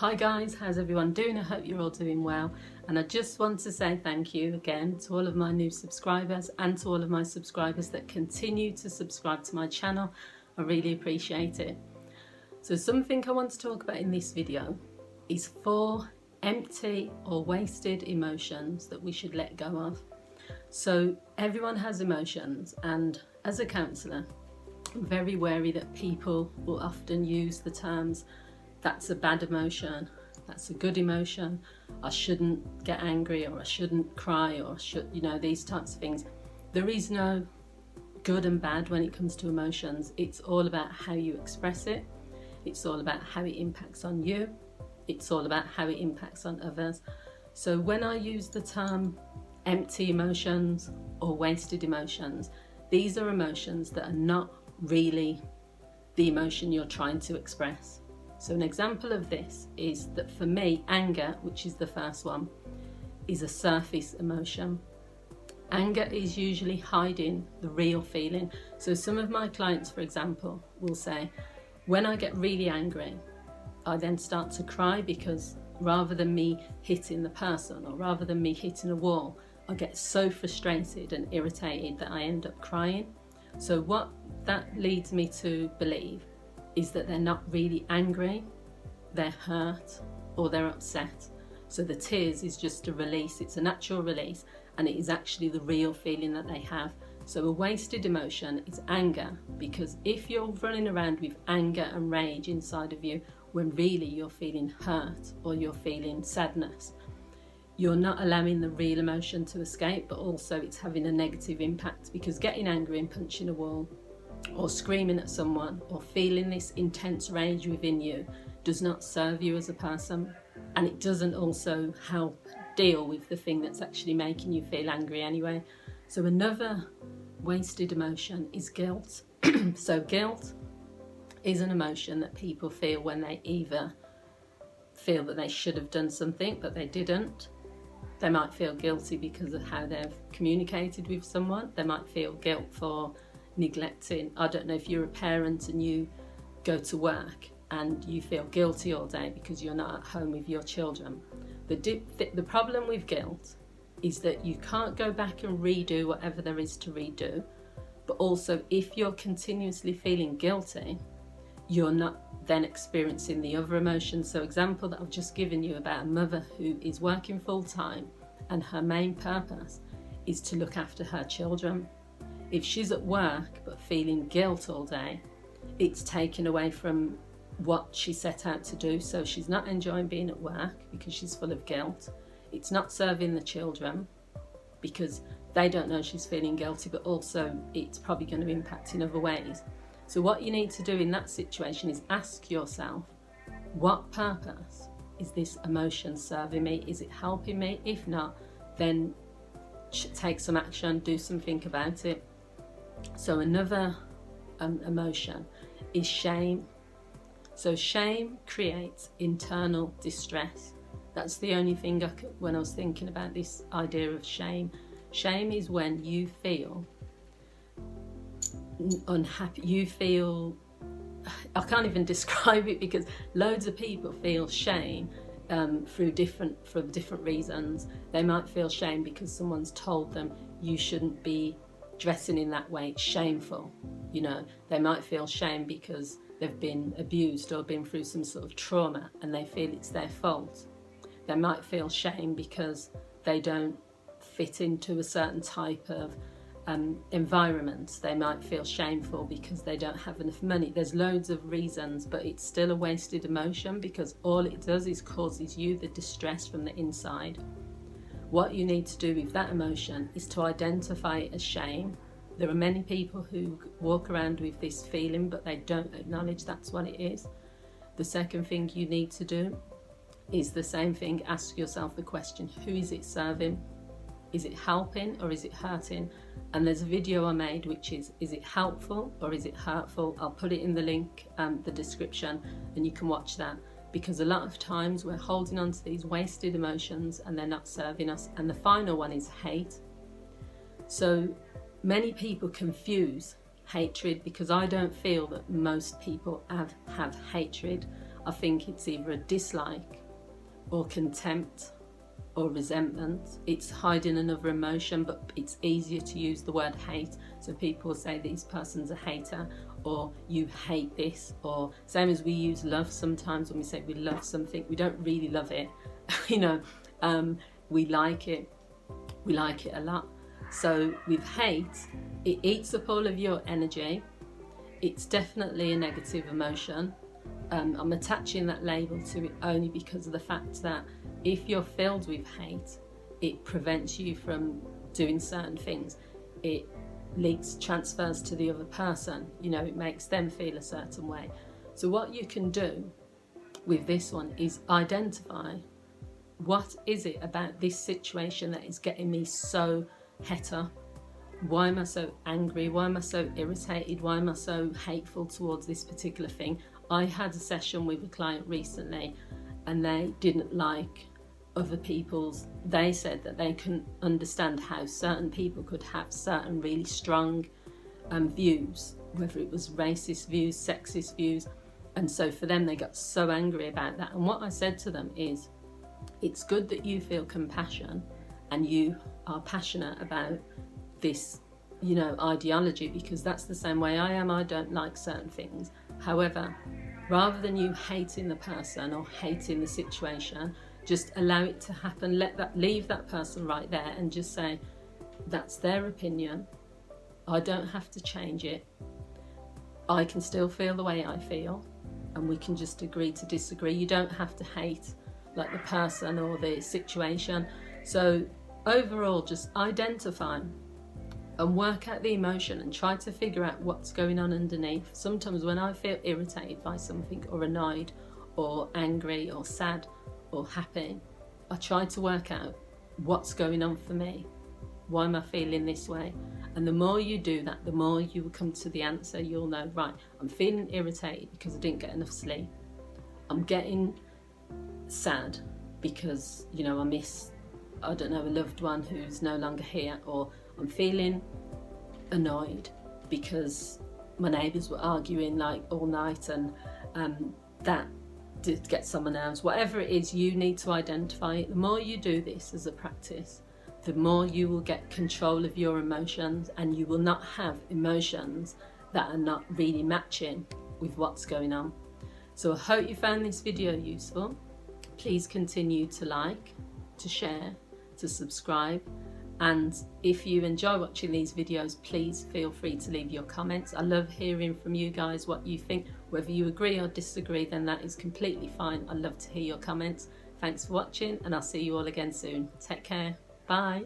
Hi guys, how's everyone doing? I hope you're all doing well, and I just want to say thank you again to all of my new subscribers and to all of my subscribers that continue to subscribe to my channel. I really appreciate it. So something I want to talk about in this video is 4 empty or wasted emotions that we should let go of. So everyone has emotions, and as a counsellor I'm very wary that people will often use the terms that's a bad emotion, that's a good emotion, I shouldn't get angry, or I shouldn't cry, or these types of things. There is no good and bad when it comes to emotions. It's all about how you express it. It's all about how it impacts on you. It's all about how it impacts on others. So when I use the term empty emotions or wasted emotions, these are emotions that are not really the emotion you're trying to express. So an example of this is that for me, anger, which is the first one, is a surface emotion. Anger is usually hiding the real feeling. So some of my clients, for example, will say, when I get really angry, I then start to cry because rather than me hitting the person or rather than me hitting a wall, I get so frustrated and irritated that I end up crying. So what that leads me to believe is that they're not really angry, they're hurt or they're upset. So the tears is just a release, it's a natural release, and it is actually the real feeling that they have. So a wasted emotion is anger, because if you're running around with anger and rage inside of you when really you're feeling hurt or you're feeling sadness, you're not allowing the real emotion to escape, but also it's having a negative impact, because getting angry and punching a wall or screaming at someone or feeling this intense rage within you does not serve you as a person, and it doesn't also help deal with the thing that's actually making you feel angry anyway. So another wasted emotion is guilt. So guilt is an emotion that people feel when they either feel that they should have done something but they didn't. They might feel guilty because of how they've communicated with someone. They might feel guilt for neglecting. I don't know if you're a parent and you go to work and you feel guilty all day because you're not at home with your children. The problem with guilt is that you can't go back and redo whatever there is to redo, but also if you're continuously feeling guilty, you're not then experiencing the other emotions. So example that I've just given you about a mother who is working full-time and her main purpose is to look after her children. If she's at work but feeling guilt all day, it's taken away from what she set out to do. So she's not enjoying being at work because she's full of guilt. It's not serving the children because they don't know she's feeling guilty, but also it's probably going to impact in other ways. So what you need to do in that situation is ask yourself, what purpose is this emotion serving me? Is it helping me? If not, then take some action, do something about it. So another emotion is shame. So shame creates internal distress. That's the only thing when I was thinking about this idea of shame. Shame is when you feel unhappy, you feel, I can't even describe it, because loads of people feel shame for different reasons. They might feel shame because someone's told them you shouldn't be dressing in that way, it's shameful. They might feel shame because they've been abused or been through some sort of trauma and they feel it's their fault. They might feel shame because they don't fit into a certain type of environment. They might feel shameful because they don't have enough money. There's loads of reasons, but it's still a wasted emotion because all it does is causes you the distress from the inside. What you need to do with that emotion is to identify it as shame. There are many people who walk around with this feeling but they don't acknowledge that's what it is. The second thing you need to do is the same thing. Ask yourself the question, who is it serving? Is it helping or is it hurting? And there's a video I made which is it helpful or is it hurtful? I'll put it in the link, the description, and you can watch that, because a lot of times we're holding on to these wasted emotions and they're not serving us. And the final one is hate. So many people confuse hatred, because I don't feel that most people have hatred. I think it's either a dislike or contempt or resentment. It's hiding another emotion, but it's easier to use the word hate. So people say this person's a hater, or you hate this, or same as we use love sometimes. When we say we love something, we don't really love it. You know, we like it a lot. So with hate, it eats up all of your energy. It's definitely a negative emotion. I'm attaching that label to it only because of the fact that if you're filled with hate, it prevents you from doing certain things. It transfers to the other person. You know, it makes them feel a certain way. So what you can do with this one is identify, what is it about this situation that is getting me so het up? Why am I so angry? Why am I so irritated? Why am I so hateful towards this particular thing? I had a session with a client recently and they didn't like other people's, they said that they couldn't understand how certain people could have certain really strong views, whether it was racist views, sexist views, and so for them they got so angry about that. And what I said to them is, it's good that you feel compassion and you are passionate about this, you know, ideology, because that's the same way I am. I don't like certain things. However, rather than you hating the person or hating the situation, just allow it to happen. Leave that person right there and just say, that's their opinion. I don't have to change it. I can still feel the way I feel, and we can just agree to disagree. You don't have to hate like the person or the situation. So overall, just identify and work out the emotion and try to figure out what's going on underneath. Sometimes when I feel irritated by something or annoyed or angry or sad or happy, I try to work out what's going on for me. Why am I feeling this way? And the more you do that, the more you will come to the answer. You'll know, right, I'm feeling irritated because I didn't get enough sleep. I'm getting sad because, you know, I miss, I don't know, a loved one who's no longer here, or I'm feeling annoyed because my neighbours were arguing like all night, and that did get someone else. Whatever it is, you need to identify it. The more you do this as a practice, the more you will get control of your emotions, and you will not have emotions that are not really matching with what's going on. So I hope you found this video useful. Please continue to like, to share, to subscribe. And if you enjoy watching these videos, please feel free to leave your comments. I love hearing from you guys what you think. Whether you agree or disagree, then that is completely fine. I love to hear your comments. Thanks for watching, and I'll see you all again soon. Take care. Bye.